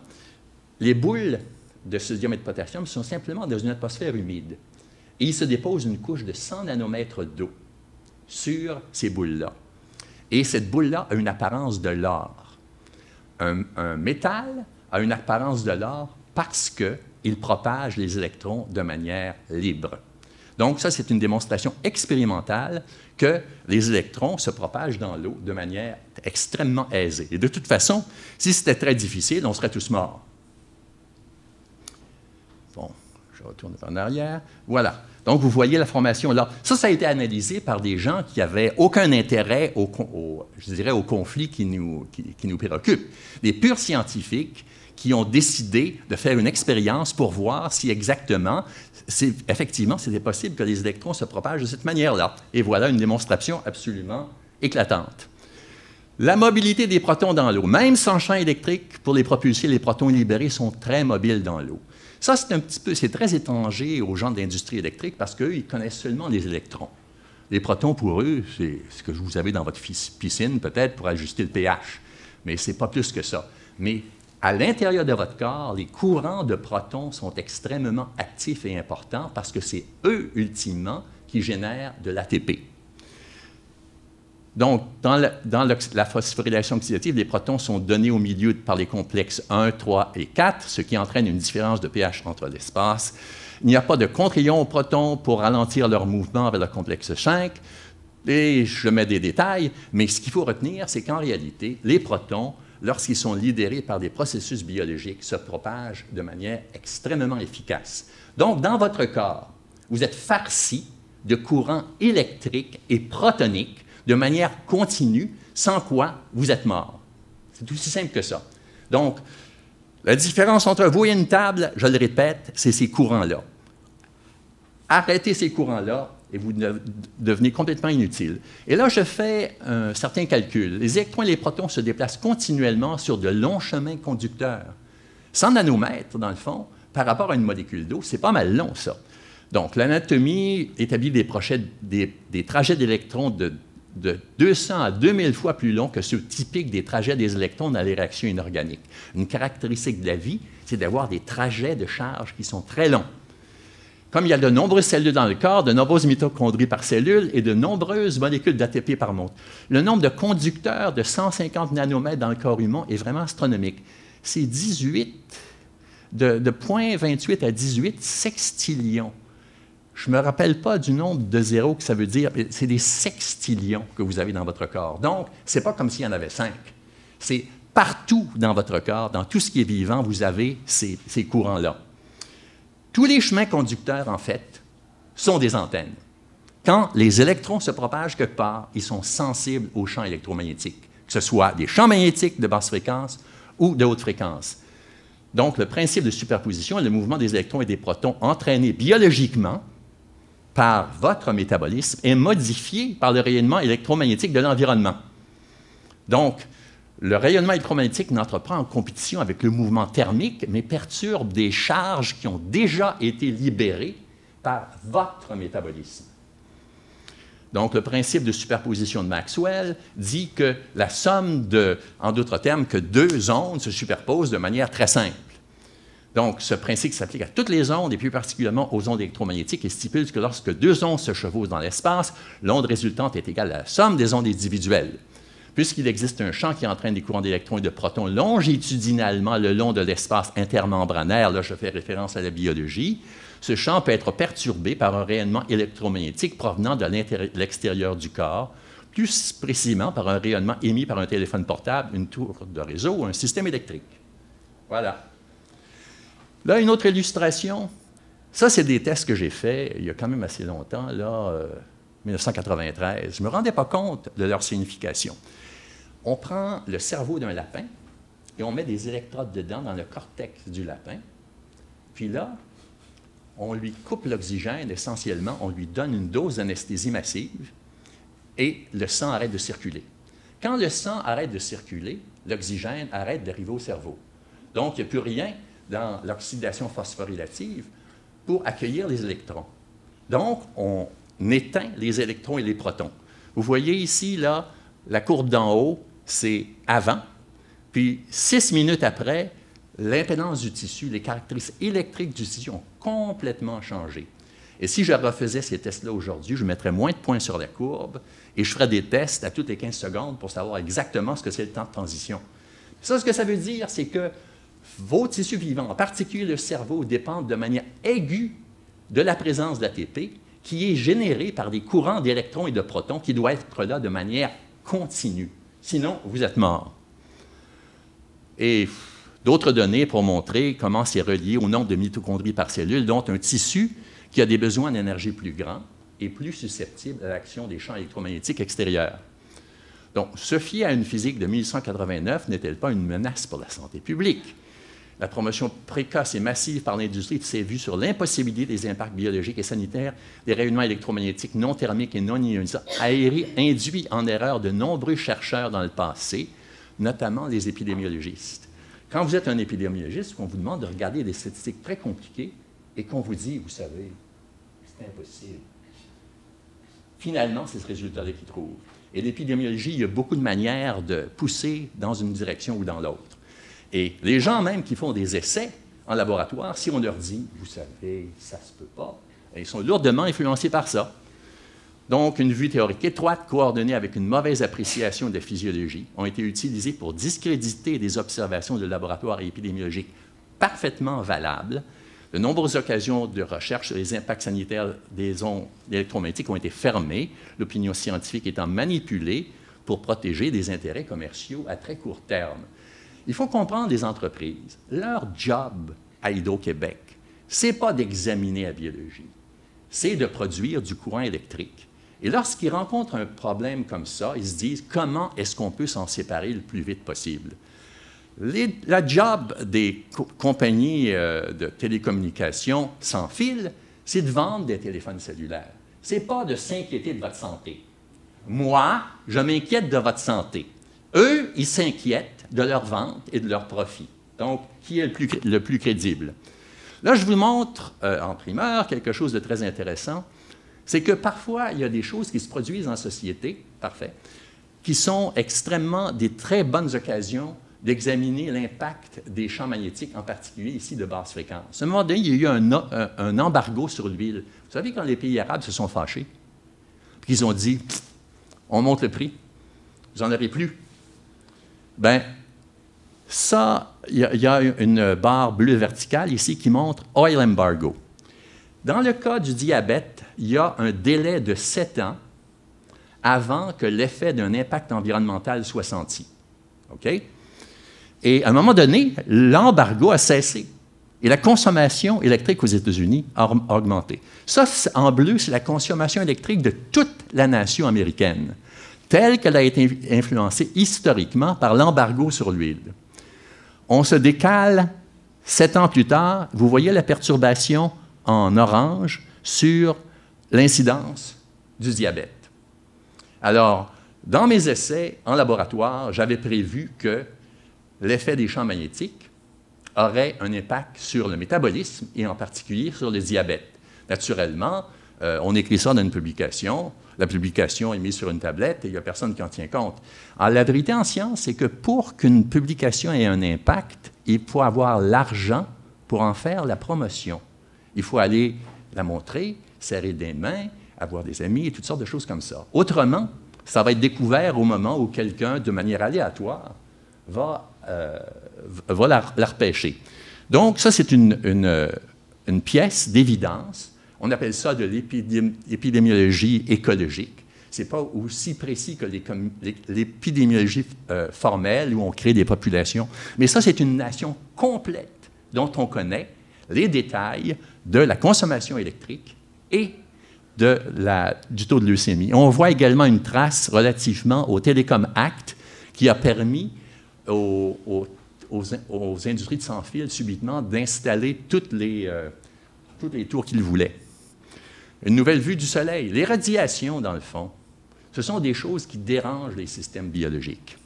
A: les boules de sodium et de potassium sont simplement dans une atmosphère humide. Et il se dépose une couche de 100 nanomètres d'eau sur ces boules-là. Et cette boule-là a une apparence de l'or. Un métal a une apparence de l'or parce qu'il propage les électrons de manière libre. Donc, ça, c'est une démonstration expérimentale que les électrons se propagent dans l'eau de manière extrêmement aisée. Et de toute façon, si c'était très difficile, on serait tous morts. Bon, je retourne en arrière. Voilà. Donc, vous voyez la formation là. Ça a été analysé par des gens qui n'avaient aucun intérêt au conflit qui nous préoccupe. Des purs scientifiques qui ont décidé de faire une expérience pour voir si effectivement, c'était possible que les électrons se propagent de cette manière-là. Et voilà une démonstration absolument éclatante. La mobilité des protons dans l'eau, même sans champ électrique, pour les propulser, les protons libérés sont très mobiles dans l'eau. Ça, c'est très étranger aux gens de l'industrie électrique parce qu'eux, ils connaissent seulement les électrons. Les protons, pour eux, c'est ce que vous avez dans votre piscine, peut-être, pour ajuster le pH. Mais ce n'est pas plus que ça. Mais à l'intérieur de votre corps, les courants de protons sont extrêmement actifs et importants parce que c'est eux, ultimement, qui génèrent de l'ATP. Donc, dans la phosphorylation oxydative, les protons sont donnés au milieu par les complexes 1, 3 et 4, ce qui entraîne une différence de pH entre l'espace. Il n'y a pas de contre-ions aux protons pour ralentir leur mouvement vers le complexe 5. Et je mets des détails, mais ce qu'il faut retenir, c'est qu'en réalité, les protons, lorsqu'ils sont libérés par des processus biologiques, se propagent de manière extrêmement efficace. Donc, dans votre corps, vous êtes farci de courants électriques et protoniques de manière continue, sans quoi vous êtes mort. C'est aussi simple que ça. Donc, la différence entre vous et une table, je le répète, c'est ces courants-là. Arrêtez ces courants-là et vous devenez complètement inutile. Et là, je fais un certain calcul. Les électrons et les protons se déplacent continuellement sur de longs chemins conducteurs. 100 nanomètres, dans le fond, par rapport à une molécule d'eau, c'est pas mal long, ça. Donc, l'anatomie établit des trajets d'électrons de 200 à 2000 fois plus longs que ceux typiques des trajets des électrons dans les réactions inorganiques. Une caractéristique de la vie, c'est d'avoir des trajets de charge qui sont très longs. Comme il y a de nombreuses cellules dans le corps, de nombreuses mitochondries par cellule et de nombreuses molécules d'ATP par montre, le nombre de conducteurs de 150 nanomètres dans le corps humain est vraiment astronomique. C'est 18, de 0,28 à 18 sextillions. Je ne me rappelle pas du nombre de zéros que ça veut dire, c'est des sextillions que vous avez dans votre corps. Donc, ce n'est pas comme s'il y en avait 5. C'est Partout dans votre corps, dans tout ce qui est vivant, vous avez ces courants-là. Tous les chemins conducteurs, en fait, sont des antennes. Quand les électrons se propagent quelque part, ils sont sensibles aux champs électromagnétiques, que ce soit des champs magnétiques de basse fréquence ou de haute fréquence. Donc, le principe de superposition est le mouvement des électrons et des protons entraînés biologiquement par votre métabolisme et modifié par le rayonnement électromagnétique de l'environnement. Donc, le rayonnement électromagnétique n'entre pas en compétition avec le mouvement thermique, mais perturbe des charges qui ont déjà été libérées par votre métabolisme. Donc, le principe de superposition de Maxwell dit que la somme en d'autres termes, que deux ondes se superposent de manière très simple. Donc, ce principe s'applique à toutes les ondes, et plus particulièrement aux ondes électromagnétiques, et stipule que lorsque deux ondes se chevauchent dans l'espace, l'onde résultante est égale à la somme des ondes individuelles. Puisqu'il existe un champ qui entraîne des courants d'électrons et de protons longitudinalement le long de l'espace intermembranaire, là je fais référence à la biologie, ce champ peut être perturbé par un rayonnement électromagnétique provenant de l'extérieur du corps, plus précisément par un rayonnement émis par un téléphone portable, une tour de réseau ou un système électrique. Voilà. Là, une autre illustration. Ça, c'est des tests que j'ai faits il y a quand même assez longtemps, là, 1993. Je ne me rendais pas compte de leur signification. On prend le cerveau d'un lapin et on met des électrodes dedans dans le cortex du lapin. Puis là, on lui coupe l'oxygène essentiellement, on lui donne une dose d'anesthésie massive et le sang arrête de circuler. Quand le sang arrête de circuler, l'oxygène arrête d'arriver au cerveau. Donc, il n'y a plus rien dans l'oxydation phosphorylative pour accueillir les électrons. Donc, on éteint les électrons et les protons. Vous voyez ici, là, la courbe d'en haut, c'est avant, puis 6 minutes après, l'impédance du tissu, les caractéristiques électriques du tissu ont complètement changé. Et si je refaisais ces tests-là aujourd'hui, je mettrais moins de points sur la courbe et je ferais des tests à toutes les 15 secondes pour savoir exactement ce que c'est le temps de transition. Ça, ce que ça veut dire, c'est que vos tissus vivants, en particulier le cerveau, dépendent de manière aiguë de la présence d'ATP qui est générée par des courants d'électrons et de protons qui doivent être là de manière continue. Sinon, vous êtes mort. Et d'autres données pour montrer comment c'est relié au nombre de mitochondries par cellule, dont un tissu qui a des besoins d'énergie plus grands et plus susceptible à l'action des champs électromagnétiques extérieurs. Donc, se fier à une physique de 1889 n'est-elle pas une menace pour la santé publique? La promotion précoce et massive par l'industrie s'est vue sur l'impossibilité des impacts biologiques et sanitaires des rayonnements électromagnétiques non thermiques et non ionisants a induit en erreur de nombreux chercheurs dans le passé, notamment les épidémiologistes. Quand vous êtes un épidémiologiste, on vous demande de regarder des statistiques très compliquées et qu'on vous dit, vous savez, c'est impossible. Finalement, c'est ce résultat-là qu'ils trouvent. Et l'épidémiologie, il y a beaucoup de manières de pousser dans une direction ou dans l'autre. Et les gens même qui font des essais en laboratoire, si on leur dit, vous savez, ça ne se peut pas, ils sont lourdement influencés par ça. Donc, une vue théorique étroite, coordonnée avec une mauvaise appréciation de la physiologie, ont été utilisées pour discréditer des observations de laboratoire épidémiologiques parfaitement valables. De nombreuses occasions de recherche sur les impacts sanitaires des ondes électromagnétiques ont été fermées, l'opinion scientifique étant manipulée pour protéger des intérêts commerciaux à très court terme. Il faut comprendre les entreprises. Leur job à Hydro-Québec, ce n'est pas d'examiner la biologie, c'est de produire du courant électrique. Et lorsqu'ils rencontrent un problème comme ça, ils se disent comment est-ce qu'on peut s'en séparer le plus vite possible. La job des compagnies de télécommunications sans fil, c'est de vendre des téléphones cellulaires. Ce n'est pas de s'inquiéter de votre santé. Moi, je m'inquiète de votre santé. Eux, ils s'inquiètent de leur vente et de leur profit. Donc, qui est le plus crédible? Là, je vous montre en primeur quelque chose de très intéressant. C'est que parfois, il y a des choses qui se produisent en société, parfait, qui sont extrêmement des très bonnes occasions d'examiner l'impact des champs magnétiques, en particulier ici de basse fréquence. À un moment donné, il y a eu un embargo sur l'huile. Vous savez, quand les pays arabes se sont fâchés, puis ils ont dit, on monte le prix, vous n'en aurez plus. Bien, ça, il y a une barre bleue verticale ici qui montre Oil Embargo. Dans le cas du diabète, il y a un délai de 7 ans avant que l'effet d'un impact environnemental soit senti. OK? Et à un moment donné, l'embargo a cessé. Et la consommation électrique aux États-Unis a augmenté. Ça, en bleu, c'est la consommation électrique de toute la nation américaine, telle qu'elle a été influencée historiquement par l'embargo sur l'huile. On se décale 7 ans plus tard, vous voyez la perturbation en orange sur l'incidence du diabète. Alors, dans mes essais en laboratoire, j'avais prévu que l'effet des champs magnétiques aurait un impact sur le métabolisme et en particulier sur le diabète. Naturellement, on écrit ça dans une publication. La publication est mise sur une tablette et il n'y a personne qui en tient compte. Alors, la vérité en science, c'est que pour qu'une publication ait un impact, il faut avoir l'argent pour en faire la promotion. Il faut aller la montrer, serrer des mains, avoir des amis et toutes sortes de choses comme ça. Autrement, ça va être découvert au moment où quelqu'un, de manière aléatoire, va la repêcher. Donc, ça, c'est une pièce d'évidence. On appelle ça de l'épidémiologie écologique. Ce n'est pas aussi précis que l'épidémiologie formelle où on crée des populations. Mais ça, c'est une nation complète dont on connaît les détails de la consommation électrique et du taux de leucémie. On voit également une trace relativement au Telecom Act qui a permis aux industries de sans-fil subitement d'installer toutes les tours qu'ils voulaient. Une nouvelle vue du Soleil. Les radiations, dans le fond, ce sont des choses qui dérangent les systèmes biologiques.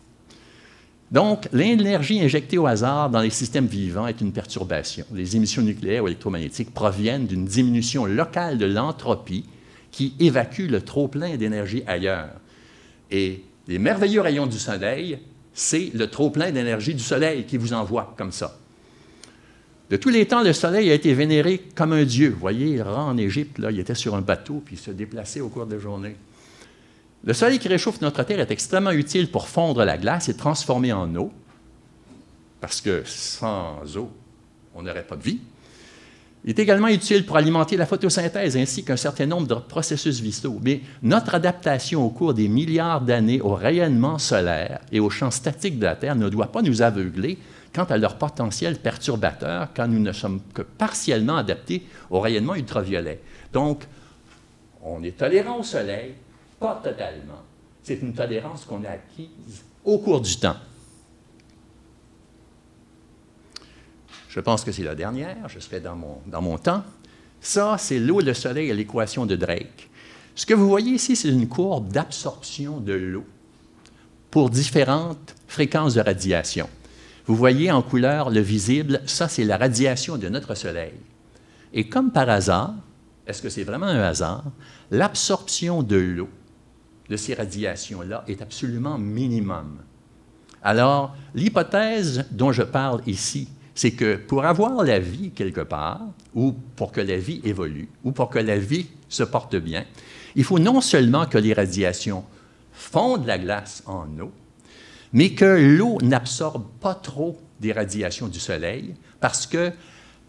A: Donc, l'énergie injectée au hasard dans les systèmes vivants est une perturbation. Les émissions nucléaires ou électromagnétiques proviennent d'une diminution locale de l'entropie qui évacue le trop-plein d'énergie ailleurs. Et les merveilleux rayons du Soleil, c'est le trop-plein d'énergie du Soleil qui vous envoie comme ça. De tous les temps, le Soleil a été vénéré comme un dieu. Vous voyez, Ra en Égypte, là, il était sur un bateau puis il se déplaçait au cours de la journée. Le Soleil qui réchauffe notre Terre est extrêmement utile pour fondre la glace et transformer en eau, parce que sans eau, on n'aurait pas de vie. Il est également utile pour alimenter la photosynthèse ainsi qu'un certain nombre de processus vitaux. Mais notre adaptation au cours des milliards d'années au rayonnement solaire et aux champs statiques de la Terre ne doit pas nous aveugler quant à leur potentiel perturbateur quand nous ne sommes que partiellement adaptés au rayonnement ultraviolet. Donc, on est tolérant au Soleil, pas totalement. C'est une tolérance qu'on a acquise au cours du temps. Je pense que c'est la dernière, je serai dans mon temps. Ça, c'est l'eau, le Soleil et l'équation de Drake. Ce que vous voyez ici, c'est une courbe d'absorption de l'eau pour différentes fréquences de radiation. Vous voyez en couleur le visible, ça, c'est la radiation de notre Soleil. Et comme par hasard, est-ce que c'est vraiment un hasard, l'absorption de l'eau de ces radiations-là est absolument minimum. Alors, l'hypothèse dont je parle ici, c'est que pour avoir la vie quelque part, ou pour que la vie évolue, ou pour que la vie se porte bien, il faut non seulement que les radiations fondent la glace en eau, mais que l'eau n'absorbe pas trop des radiations du Soleil, parce que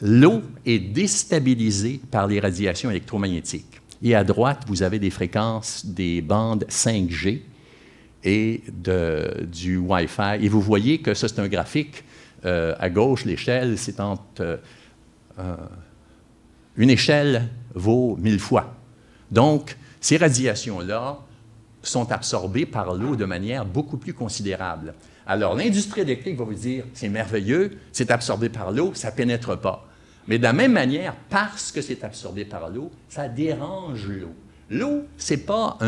A: l'eau est déstabilisée par les radiations électromagnétiques. Et à droite, vous avez des fréquences des bandes 5G et du Wi-Fi. Et vous voyez que ça, c'est un graphique. À gauche, l'échelle, c'est entre... une échelle vaut 1000 fois. Donc, ces radiations-là sont absorbées par l'eau de manière beaucoup plus considérable. Alors, l'industrie électrique va vous dire, c'est merveilleux, c'est absorbé par l'eau, ça ne pénètre pas. Mais de la même manière, parce que c'est absorbé par l'eau, ça dérange l'eau. L'eau, ce n'est pas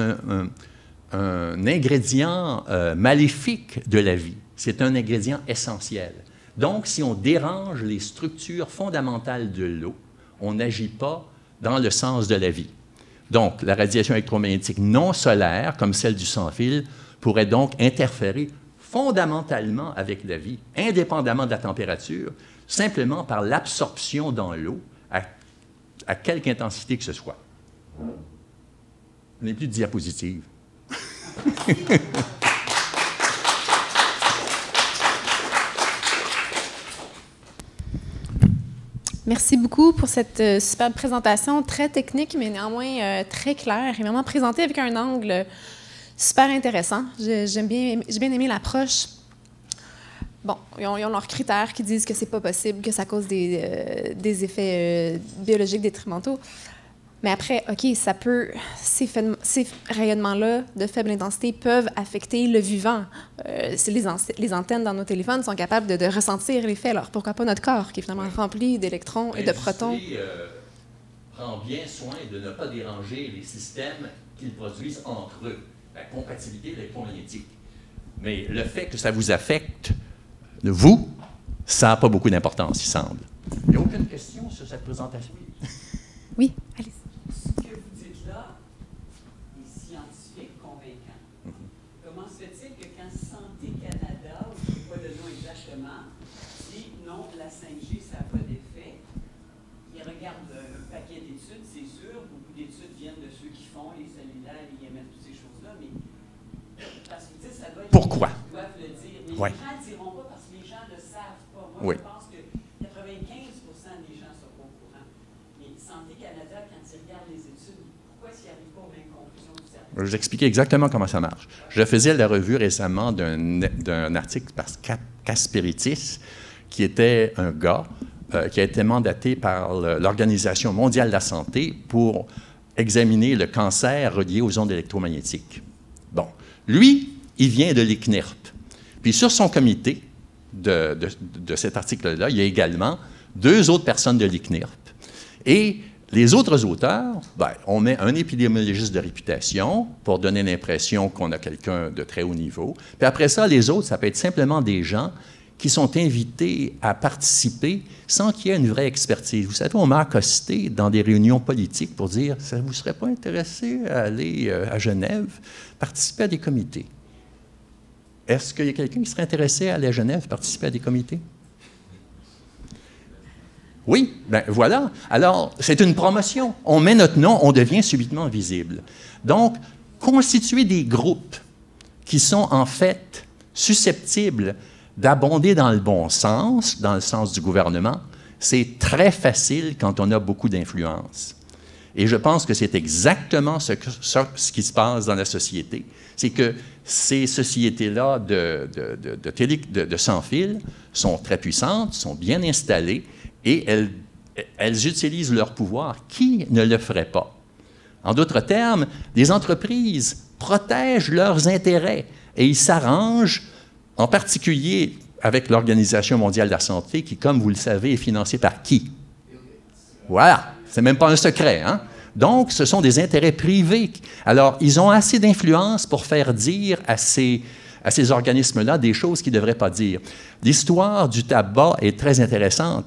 A: un ingrédient maléfique de la vie, c'est un ingrédient essentiel. Donc, si on dérange les structures fondamentales de l'eau, on n'agit pas dans le sens de la vie. Donc, la radiation électromagnétique non solaire, comme celle du sans-fil, pourrait donc interférer fondamentalement avec la vie, indépendamment de la température, simplement par l'absorption dans l'eau à quelque intensité que ce soit. Je n'ai plus de diapositive.
B: Merci beaucoup pour cette superbe présentation, très technique, mais néanmoins très claire et vraiment présentée avec un angle super intéressant. J'ai bien aimé l'approche. bon, ils ont leurs critères qui disent que c'est pas possible, que ça cause des effets biologiques détrimentaux. Mais après, OK, ça peut, ces rayonnements-là de faible intensité peuvent affecter le vivant. Les antennes dans nos téléphones sont capables de ressentir l'effet. Alors pourquoi pas notre corps, qui est finalement rempli d'électrons et de protons?
A: L'industrie prend bien soin de ne pas déranger les systèmes qu'ils produisent entre eux, la compatibilité électromagnétique. Mais le fait que ça vous affecte, vous, ça n'a pas beaucoup d'importance, il semble. Il n'y a aucune question sur cette présentation?
B: Oui, allez-y.
C: Ce que vous dites là est scientifique, convaincant. Comment se fait-il que quand Santé Canada, ou je ne sais pas le nom exactement, dit non, la 5G, ça n'a pas d'effet, ils regardent un paquet d'études, c'est sûr, beaucoup d'études viennent de ceux qui font les cellulaires, les IMF, toutes ces choses-là, mais parce que vous dites, ça doit être...
A: Pourquoi?
C: Ils doivent le dire, mais
A: Ouais.
C: les gens ne diront pas parce que les gens ne le savent pas. Moi,
A: Oui.
C: je pense que 95% des gens sont pas au courant. Mais Santé Canada, quand ils regardent les études, pourquoi s'ils n'arrivent pas aux mêmes conclusions que certains?
A: Je vais vous expliquer exactement comment ça marche. Je faisais la revue récemment d'un article par Kasperitis, qui était un gars qui a été mandaté par l'Organisation mondiale de la santé pour examiner le cancer relié aux ondes électromagnétiques. Bon, lui, il vient de l'ICNIRP. Puis sur son comité de cet article-là, il y a également 2 autres personnes de l'ICNIRP. Et les autres auteurs, ben, on met un épidémiologiste de réputation pour donner l'impression qu'on a quelqu'un de très haut niveau. Puis après ça, les autres, ça peut être simplement des gens qui sont invités à participer sans qu'il y ait une vraie expertise. Vous savez, on m'a accosté dans des réunions politiques pour dire « ça ne vous serait pas intéressé à aller à Genève, participer à des comités? » Est-ce qu'il y a quelqu'un qui serait intéressé à aller à Genève, participer à des comités? Oui, bien voilà. Alors, c'est une promotion. On met notre nom, on devient subitement visible. Donc, constituer des groupes qui sont en fait susceptibles d'abonder dans le bon sens, dans le sens du gouvernement, c'est très facile quand on a beaucoup d'influence. Et je pense que c'est exactement ce qui se passe dans la société. C'est que ces sociétés-là de sans fil sont très puissantes, sont bien installées, et elles utilisent leur pouvoir. Qui ne le ferait pas? En d'autres termes, les entreprises protègent leurs intérêts et ils s'arrangent, en particulier avec l'Organisation mondiale de la santé, qui, comme vous le savez, est financée par qui? Voilà, c'est même pas un secret, hein? Donc, ce sont des intérêts privés. Alors, ils ont assez d'influence pour faire dire à ces organismes-là des choses qu'ils ne devraient pas dire. L'histoire du tabac est très intéressante.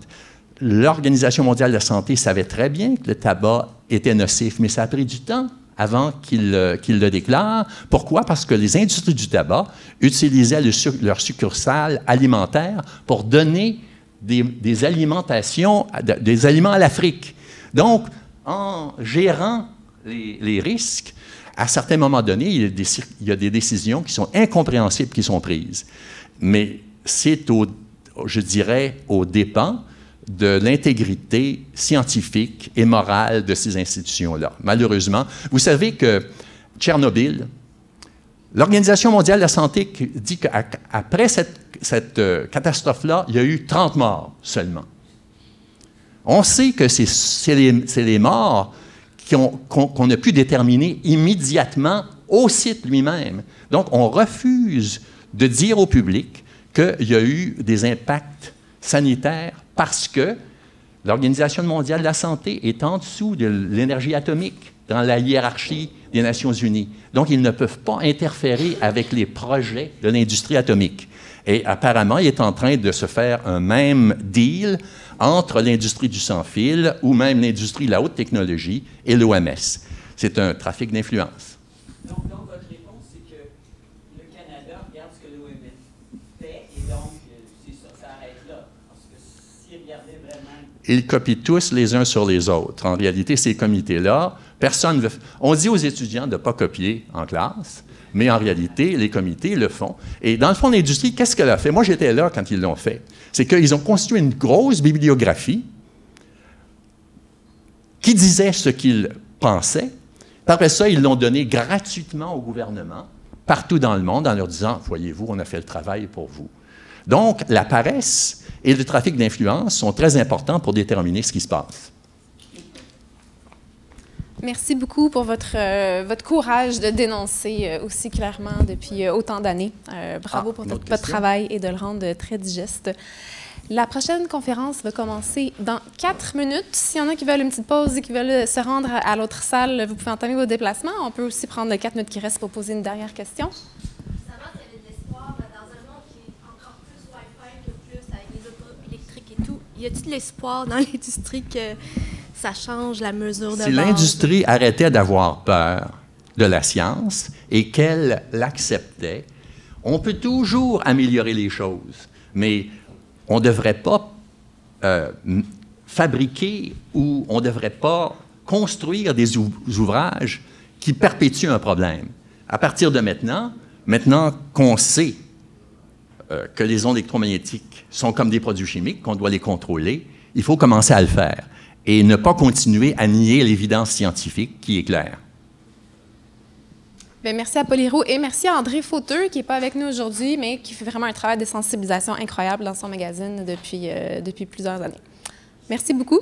A: L'Organisation mondiale de la santé savait très bien que le tabac était nocif, mais ça a pris du temps avant qu'il le déclare. Pourquoi? Parce que les industries du tabac utilisaient leur succursale alimentaire pour donner des aliments à l'Afrique. Donc, en gérant les risques, à certains moments donnés, il y a des décisions qui sont incompréhensibles qui sont prises. Mais c'est, je dirais, aux dépens de l'intégrité scientifique et morale de ces institutions-là. Malheureusement, vous savez que Tchernobyl, l'Organisation mondiale de la santé dit qu'après cette catastrophe-là, il y a eu 30 morts seulement. On sait que c'est les morts qu'on a pu déterminer immédiatement au site lui-même. Donc, on refuse de dire au public qu'il y a eu des impacts sanitaires parce que l'Organisation mondiale de la santé est en dessous de l'énergie atomique dans la hiérarchie des Nations unies. Donc, ils ne peuvent pas interférer avec les projets de l'industrie atomique. Et apparemment, il est en train de se faire un même deal entre l'industrie du sans-fil ou même l'industrie de la haute technologie et l'OMS. C'est un trafic d'influence.
C: Donc, votre réponse, c'est que le Canada regarde ce que l'OMS fait et donc, c'est ça arrête là. Parce que s'ils regardaient vraiment...
A: Ils copient tous les uns sur les autres. En réalité, ces comités-là, personne ne veut... On dit aux étudiants de ne pas copier en classe, mais en réalité, les comités le font. Et dans le fond, l'industrie, qu'est-ce qu'elle a fait? Moi, j'étais là quand ils l'ont fait. C'est qu'ils ont constitué une grosse bibliographie qui disait ce qu'ils pensaient. Après ça, ils l'ont donné gratuitement au gouvernement, partout dans le monde, en leur disant, voyez-vous, on a fait le travail pour vous. Donc, la paresse et le trafic d'influence sont très importants pour déterminer ce qui se passe.
B: Merci beaucoup pour votre courage de dénoncer aussi clairement depuis autant d'années. Bravo pour votre travail et de le rendre très digeste. La prochaine conférence va commencer dans 4 minutes. S'il y en a qui veulent une petite pause et qui veulent se rendre à l'autre salle, vous pouvez entamer vos déplacements. On peut aussi prendre les 4 minutes qui restent pour poser une dernière question.
D: Savoir s'il y avait de l'espoir dans un monde qui est encore plus Wi-Fi que plus avec les autos électriques et tout. Y a-t-il de l'espoir dans l'industrie que ça change la mesure de base?
A: Si l'industrie arrêtait d'avoir peur de la science et qu'elle l'acceptait, on peut toujours améliorer les choses, mais on ne devrait pas fabriquer ou on ne devrait pas construire des ouvrages qui perpétuent un problème. À partir de maintenant qu'on sait que les ondes électromagnétiques sont comme des produits chimiques, qu'on doit les contrôler, il faut commencer à le faire et ne pas continuer à nier l'évidence scientifique qui est claire.
B: Bien, merci à Paul Héroux et merci à André Fauteux, qui n'est pas avec nous aujourd'hui, mais qui fait vraiment un travail de sensibilisation incroyable dans son magazine depuis plusieurs années. Merci beaucoup.